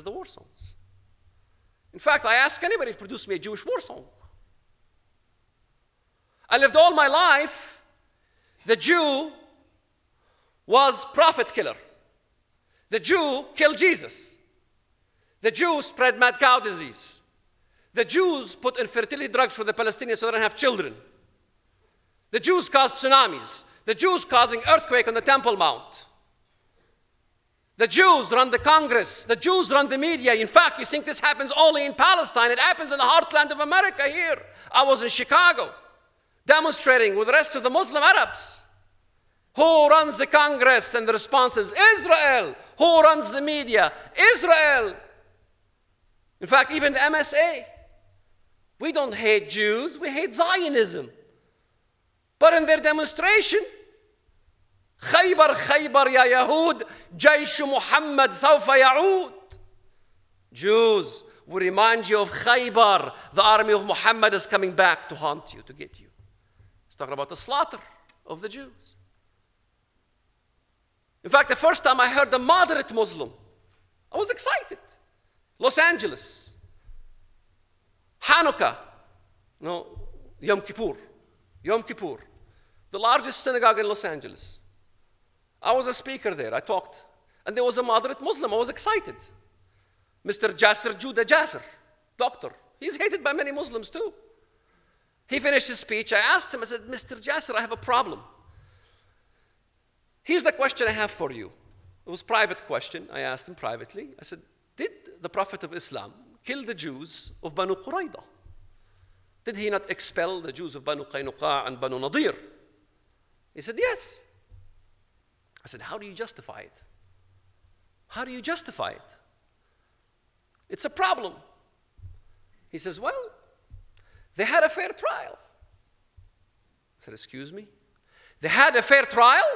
the war songs. In fact, I ask anybody to produce me a Jewish war song. I lived all my life, the Jew was prophet killer. The Jew killed Jesus. The Jews spread mad cow disease. The Jews put infertility drugs for the Palestinians so they don't have children. The Jews caused tsunamis. The Jews causing earthquake on the Temple Mount. The Jews run the Congress. The Jews run the media. In fact, you think this happens only in Palestine. It happens in the heartland of America here. I was in Chicago demonstrating with the rest of the Muslim Arabs. Who runs the Congress? And the response is Israel. Who runs the media? Israel. In fact, even the MSA. We don't hate Jews, we hate Zionism. But in their demonstration, Khaybar, Khaybar, ya Yahud, Jaysh Muhammad sawfa ya'ud. Jews, we remind you of Khaybar. The army of Muhammad is coming back to haunt you, to get you. It's talking about the slaughter of the Jews. In fact, the first time I heard a moderate Muslim, I was excited. Los Angeles, Hanukkah, no, Yom Kippur, the largest synagogue in Los Angeles. I was a speaker there, I talked, and there was a moderate Muslim, I was excited. Mr. Jasser Judah Jasser, doctor, he's hated by many Muslims too. He finished his speech, I asked him, I said, Mr. Jasser, I have a problem. Here's the question I have for you. It was a private question, I asked him privately. I said, did the Prophet of Islam kill the Jews of Banu Qurayda? Did he not expel the Jews of Banu Qaynuqa and Banu Nadir? He said, yes. I said, how do you justify it? How do you justify it? It's a problem. He says, well, they had a fair trial. I said, excuse me? They had a fair trial?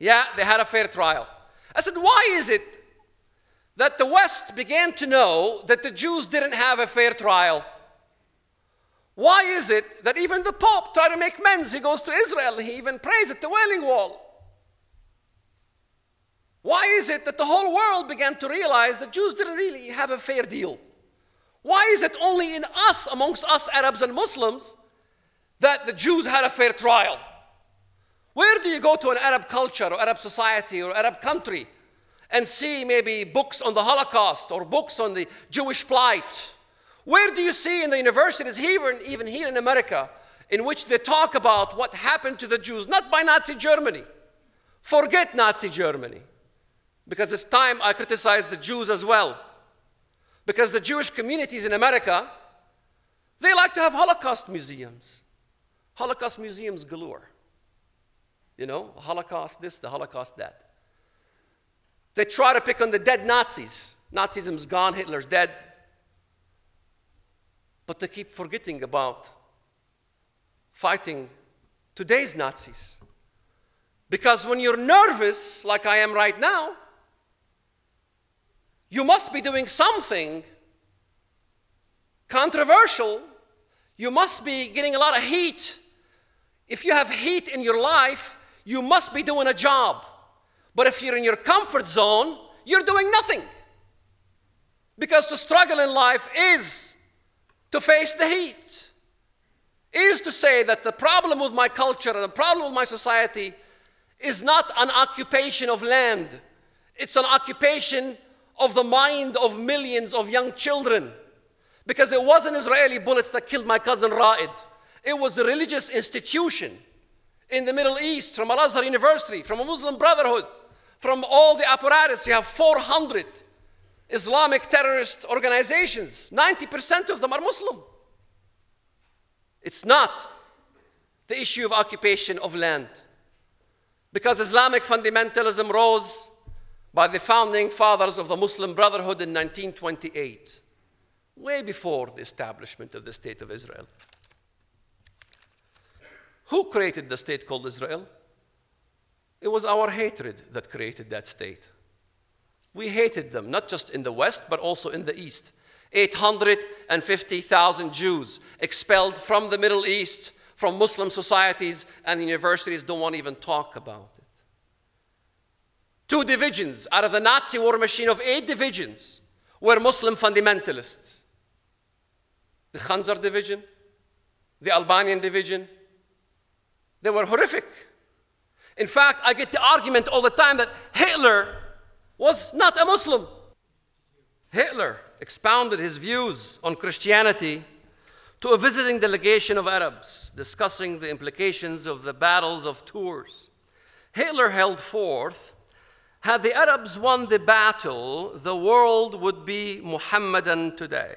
Yeah, they had a fair trial. I said, why is it that the West began to know that the Jews didn't have a fair trial? Why is it that even the Pope tried to make amends? He goes to Israel, he even prays at the Wailing Wall. Why is it that the whole world began to realize that Jews didn't really have a fair deal? Why is it only in us, amongst us Arabs and Muslims, that the Jews had a fair trial? Where do you go to an Arab culture or Arab society or Arab country and see maybe books on the Holocaust or books on the Jewish plight? Where do you see in the universities, even here in America, in which they talk about what happened to the Jews, not by Nazi Germany. Forget Nazi Germany. Because it's time I criticize the Jews as well. Because the Jewish communities in America, they like to have Holocaust museums. Holocaust museums galore. You know, Holocaust this, the Holocaust that. They try to pick on the dead Nazis. Nazism's gone, Hitler's dead. But they keep forgetting about fighting today's Nazis. Because when you're nervous, like I am right now, you must be doing something controversial. You must be getting a lot of heat. If you have heat in your life, you must be doing a job. But if you're in your comfort zone, you're doing nothing. Because to struggle in life is to face the heat, is to say that the problem with my culture and the problem with my society is not an occupation of land. It's an occupation of the mind of millions of young children. Because it wasn't Israeli bullets that killed my cousin Ra'id. It was the religious institution in the Middle East, from Al-Azhar University, from a Muslim Brotherhood, from all the apparatus. You have 400 Islamic terrorist organizations. 90% of them are Muslim. It's not the issue of occupation of land. Because Islamic fundamentalism rose by the founding fathers of the Muslim Brotherhood in 1928, way before the establishment of the State of Israel. Who created the state called Israel? It was our hatred that created that state. We hated them, not just in the West, but also in the East. 850,000 Jews expelled from the Middle East, from Muslim societies, and universities don't want to even talk about it. 2 divisions out of the Nazi war machine of 8 divisions were Muslim fundamentalists. The Khanzar division, the Albanian division, they were horrific. In fact, I get the argument all the time that Hitler was not a Muslim. Hitler expounded his views on Christianity to a visiting delegation of Arabs discussing the implications of the battles of Tours. Hitler held forth, had the Arabs won the battle, the world would be Muhammadan today.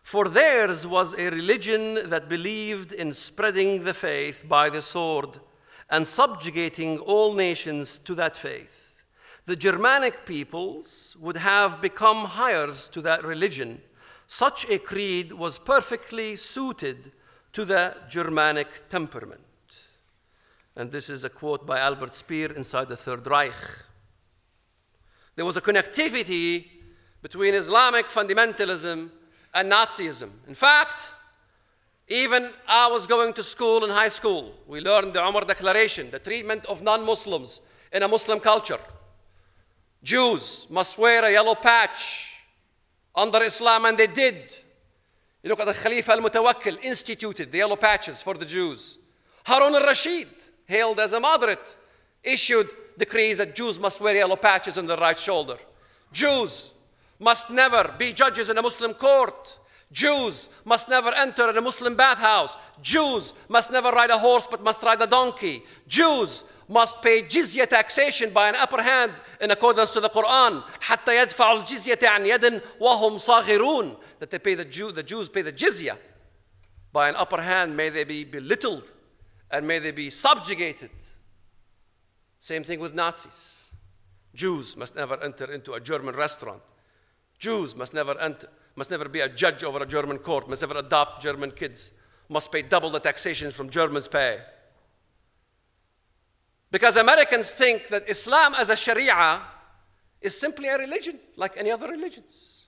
For theirs was a religion that believed in spreading the faith by the sword and subjugating all nations to that faith. The Germanic peoples would have become heirs to that religion. Such a creed was perfectly suited to the Germanic temperament. And this is a quote by Albert Speer inside the Third Reich. There was a connectivity between Islamic fundamentalism and Nazism. In fact, even I was going to school in high school. We learned the Umar Declaration, the treatment of non-Muslims in a Muslim culture. Jews must wear a yellow patch under Islam, and they did. You look at the Khalifa al-Mutawakkil, instituted the yellow patches for the Jews. Harun al-Rashid, hailed as a moderate, issued decrees that Jews must wear yellow patches on their right shoulder. Jews must never be judges in a Muslim court. Jews must never enter in a Muslim bathhouse. Jews must never ride a horse but must ride a donkey. Jews must pay jizya taxation by an upper hand in accordance to the Quran. حتى يدفعوا الجزية عن يد وهم صاغرون. That they pay the Jews pay the jizya by an upper hand. May they be belittled and may they be subjugated. Same thing with Nazis. Jews must never enter into a German restaurant. Jews must never be a judge over a German court, must never adopt German kids, must pay double the taxation from Germans pay. Because Americans think that Islam as a Sharia is simply a religion, like any other religions.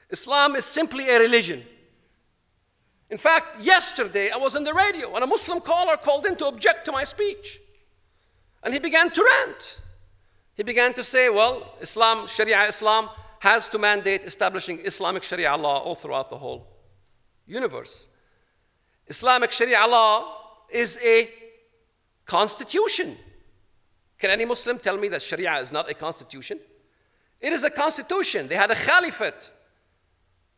Islam is simply a religion. In fact, yesterday I was on the radio and a Muslim caller called in to object to my speech. And he began to rant. He began to say, well, Islam, Sharia Islam, has to mandate establishing Islamic Sharia law all throughout the whole universe. Islamic Sharia law is a constitution. Can any Muslim tell me that Sharia is not a constitution? It is a constitution. They had a caliphate.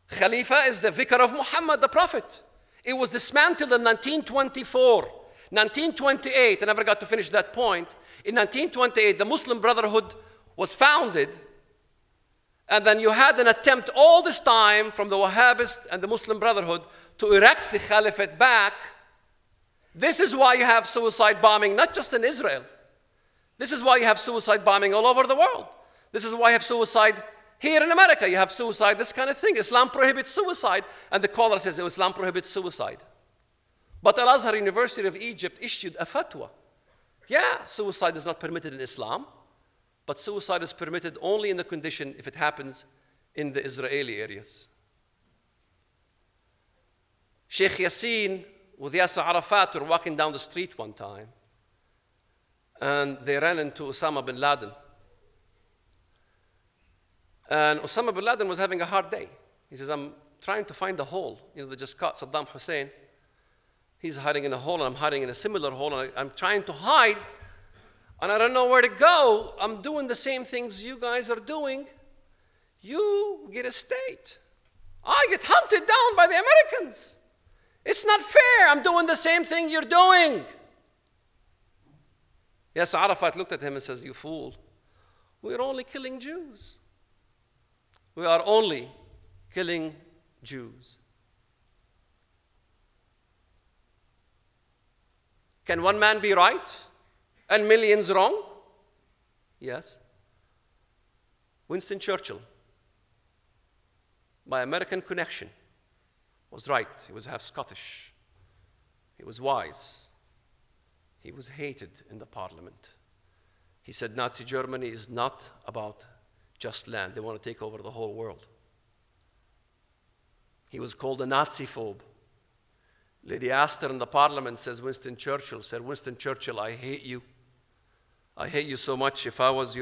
Khalifa is the vicar of Muhammad, the Prophet. It was dismantled in 1924. 1928, I never got to finish that point. In 1928, the Muslim Brotherhood was founded. And then you had an attempt all this time from the Wahhabists and the Muslim Brotherhood to erect the caliphate back. This is why you have suicide bombing, not just in Israel. This is why you have suicide bombing all over the world. This is why you have suicide here in America. You have suicide, this kind of thing. Islam prohibits suicide. And the caller says, oh, Islam prohibits suicide. But Al-Azhar University of Egypt issued a fatwa. Yeah, suicide is not permitted in Islam. But suicide is permitted only in the condition if it happens in the Israeli areas. Sheikh Yassin with Yasser Arafat were walking down the street one time, and they ran into Osama bin Laden. And Osama bin Laden was having a hard day. He says, I'm trying to find a hole. You know, they just caught Saddam Hussein. He's hiding in a hole, and I'm hiding in a similar hole, and I'm trying to hide. And I don't know where to go. I'm doing the same things you guys are doing. You get a state. I get hunted down by the Americans. It's not fair. I'm doing the same thing you're doing. Yes, Arafat looked at him and says, you fool. We're only killing Jews. We are only killing Jews. Can one man be right and millions wrong? Yes. Winston Churchill, by American connection, was right. He was half Scottish. He was wise. He was hated in the parliament. He said Nazi Germany is not about just land. They want to take over the whole world. He was called a Nazi-phobe. Lady Astor in the parliament says Winston Churchill, said, Winston Churchill, I hate you. I hate you so much. If I was your